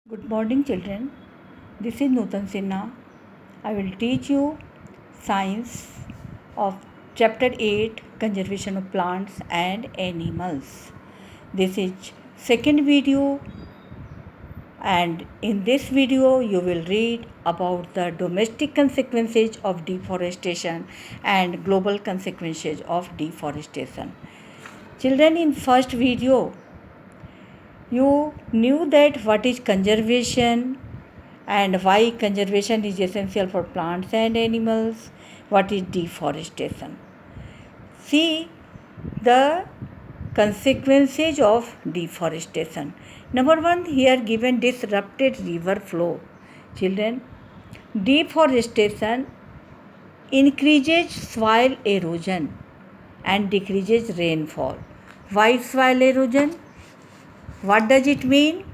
Good morning, children. This is Nutan Sinha. I will teach you science of chapter 8 conservation of plants and animals. This is second video, and in this video you will read about the domestic consequences of deforestation and global consequences of deforestation. Children, in first video you knew that what is conservation and why conservation is essential for plants and animals, what is deforestation. See the consequences of deforestation. Number one, here given disrupted river flow. Children, deforestation increases soil erosion and decreases rainfall. Why soil erosion? What does it mean?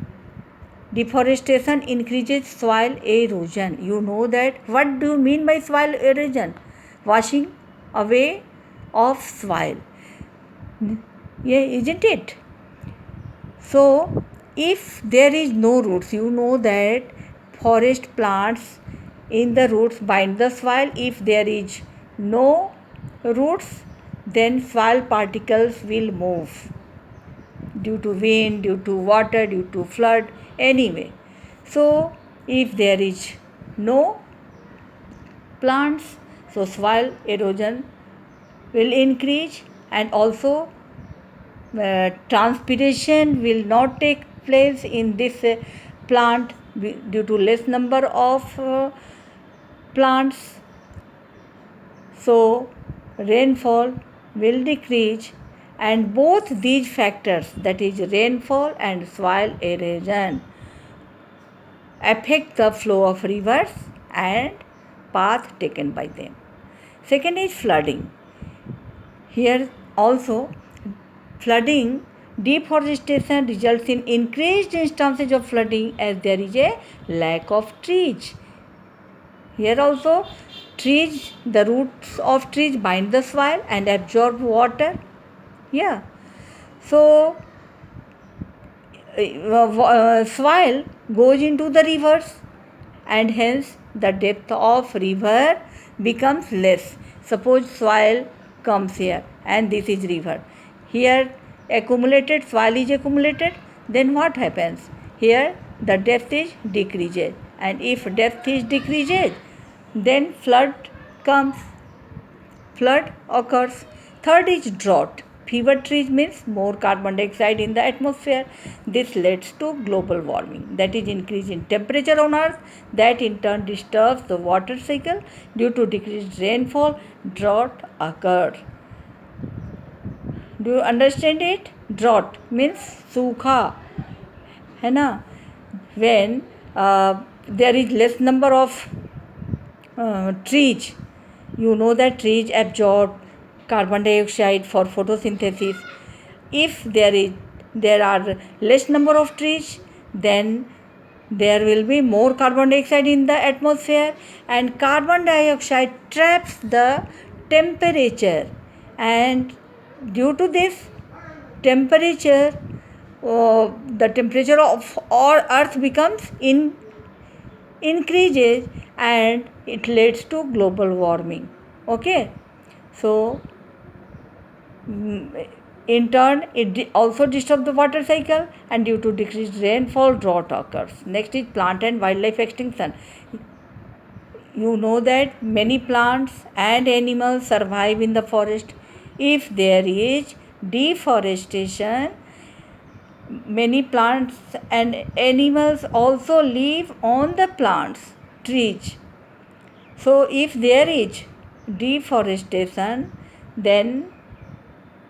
Deforestation increases soil erosion. You know that. What do you mean by soil erosion? Washing away of soil. Yeah, isn't it? So, if there is no roots, you know that forest plants in the roots bind the soil. If there is no roots, then soil particles will move due to wind, due to water, due to flood, anyway. So, if there is no plants, so soil erosion will increase, and also transpiration will not take place in this plant due to less number of plants. So, rainfall will decrease, and both these factors, that is rainfall and soil erosion, affect the flow of rivers and path taken by them. Second is flooding. Here also flooding, deforestation results in increased instances of flooding as there is a lack of trees. Here also trees, the roots of trees bind the soil and absorb water. Yeah. So soil goes into the rivers, and hence the depth of river becomes less. Suppose soil comes here and this is river. Here accumulated soil is accumulated, then what happens? Here the depth is decreases, and if depth is decreases, then flood comes. Flood occurs. Third is drought. Fewer trees means more carbon dioxide in the atmosphere. This leads to global warming, that is increase in temperature on earth, that in turn disturbs the water cycle. Due to decreased rainfall, drought occurs. Do you understand it? Drought means सूखा, है ना? When there is less number of trees, you know that trees absorb carbon dioxide for photosynthesis. If there are less number of trees, then there will be more carbon dioxide in the atmosphere, and carbon dioxide traps the temperature, and due to this temperature, the temperature of our earth becomes increases, and it leads to global warming. Okay, so in turn it also disturbs the water cycle, and due to decreased rainfall, drought occurs. Next is plant and wildlife extinction. You know that many plants and animals survive in the forest. If there is deforestation, many plants and animals also live on the plants, trees. So if there is deforestation, then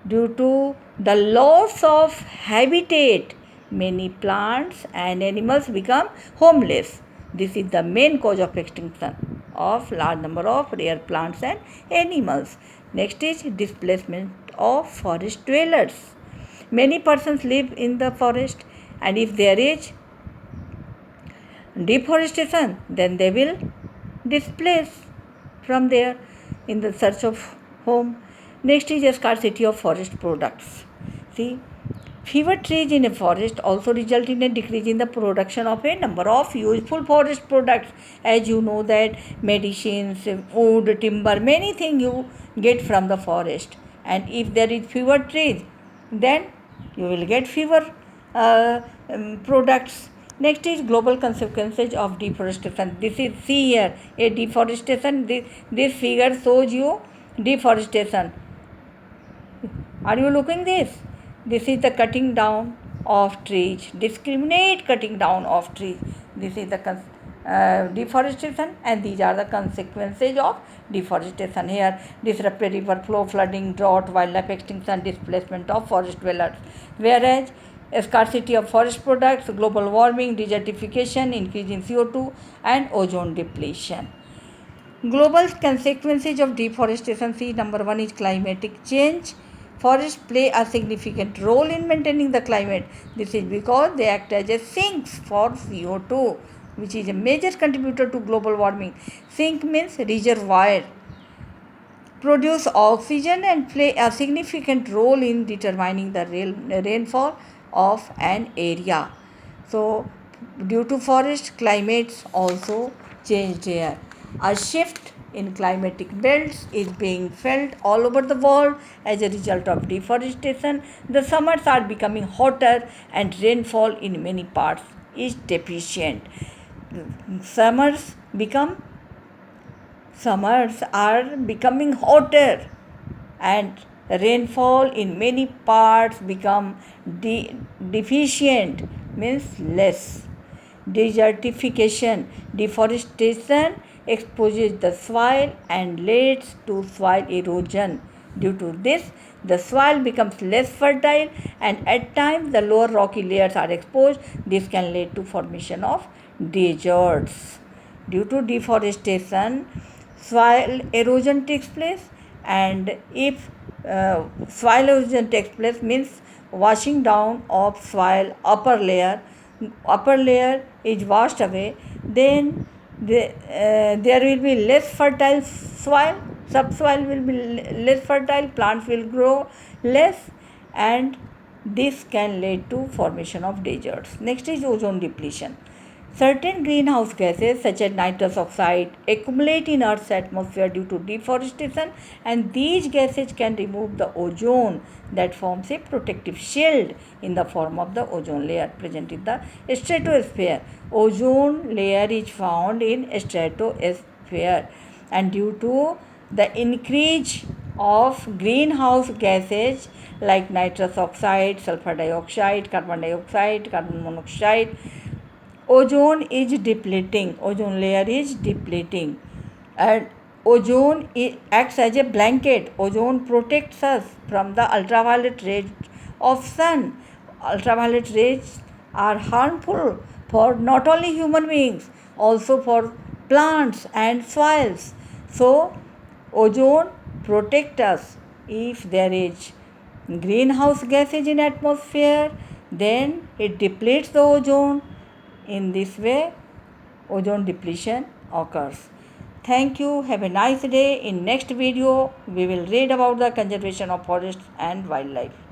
due to the loss of habitat, many plants and animals become homeless. This is the main cause of extinction of large number of rare plants and animals. Next is displacement of forest dwellers. Many persons live in the forest, and if there is deforestation, then they will displace from there in the search of home. Next is a scarcity of forest products. See, Fewer trees in a forest also result in a decrease in the production of a number of useful forest products. As you know that medicines, wood, timber, many things you get from the forest. And if there is fewer trees, then you will get fewer products. Next is global consequences of deforestation. This is, see here, a deforestation. This figure shows you deforestation. Are you looking this? This is the cutting down of trees, discriminate cutting down of trees. This is the deforestation, and these are the consequences of deforestation. Here, disrupted river flow, flooding, drought, wildlife extinction, displacement of forest dwellers. Whereas scarcity of forest products, global warming, desertification, increase in CO2, and ozone depletion. Global consequences of deforestation. See, number one is climatic change. Forests play a significant role in maintaining the climate. This is because they act as a sinks for CO2, which is a major contributor to global warming. Sink means reservoir. Produce oxygen and play a significant role in determining the rainfall of an area. So, due to forest, climates also changed here. A shift in climatic belts is being felt all over the world as a result of deforestation. The summers are becoming hotter and rainfall in many parts is deficient. Summers are becoming hotter and rainfall in many parts become deficient, means less. Desertification. Deforestation exposes the soil and leads to soil erosion. Due to this, the soil becomes less fertile and at times the lower rocky layers are exposed. This can lead to formation of deserts. Due to deforestation, soil erosion takes place, and if soil erosion takes place means washing down of soil upper layer is washed away, then there will be less fertile soil, subsoil will be less fertile, plants will grow less, and this can lead to formation of deserts. Next is ozone depletion. Certain greenhouse gases such as nitrous oxide accumulate in Earth's atmosphere due to deforestation, and these gases can remove the ozone that forms a protective shield in the form of the ozone layer present in the stratosphere. Ozone layer is found in stratosphere, and due to the increase of greenhouse gases like nitrous oxide, sulfur dioxide, carbon monoxide, ozone layer is depleting, and ozone acts as a blanket. Ozone protects us from the ultraviolet rays of sun. Ultraviolet rays are harmful for not only human beings, also for plants and soils. So, ozone protects us. If there is greenhouse gases in atmosphere, then it depletes the ozone. In this way, ozone depletion occurs. Thank you. Have a nice day. In next video, we will read about the conservation of forests and wildlife.